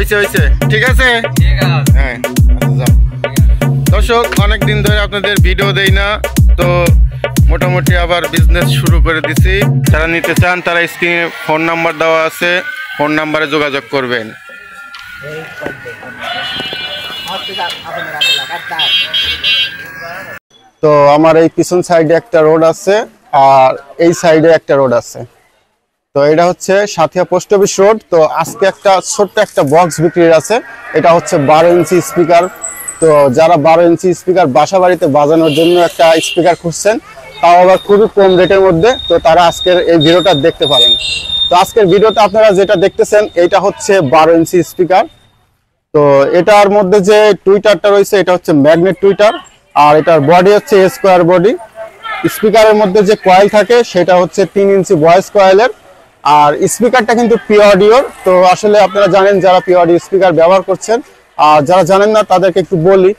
হইছে হইছে ঠিক আছে হ্যাঁ যাও। দর্শক অনেক দিন ধরে আপনাদের ভিডিও দেই না, তো মোটামুটি আবার বিজনেস শুরু করে দিছি। যারা নিতে চান তারা স্ক্রিনে ফোন নাম্বার দেওয়া আছে, ফোন নাম্বারে যোগাযোগ করবেন। তো আমার এই পিছন সাইডে একটা রোড আছে আর এই সাইডে একটা রোড আছে। তো এটা হচ্ছে সাথিয়া পোস্ট অফিস রোড। তো আজকে একটা ছোট্ট একটা বক্স বিক্রির আছে, এটা হচ্ছে 12 ইঞ্চি স্পিকার। তো যারা 12 ইঞ্চি স্পিকার বাসা বাড়িতে বাজানোর জন্য একটা স্পিকার খুঁজছেন, তাও আবার খুবই কম রেটের মধ্যে, তো তারা আজকের এই ভিডিওটা দেখতে পারেন। তো আজকের ভিডিওতে আপনারা যেটা দেখতেছেন এটা হচ্ছে 12 ইঞ্চি স্পিকার। তো এটার মধ্যে যে টুইটারটা রয়েছে এটা হচ্ছে ম্যাগনেট টুইটার, আর এটার বডি হচ্ছে স্কোয়ার বডি। স্পিকারের মধ্যে যে কয়েল থাকে সেটা হচ্ছে 3 ইঞ্চি ভয়েস কয়েলের, আর স্পিকারটা কিন্তু পিওডিওর। তো আসলে আপনারা জানেন যারা পিওডি স্পিকার ব্যবহার করছেন, আর যারা জানেন না তাদেরকে একটু বলি।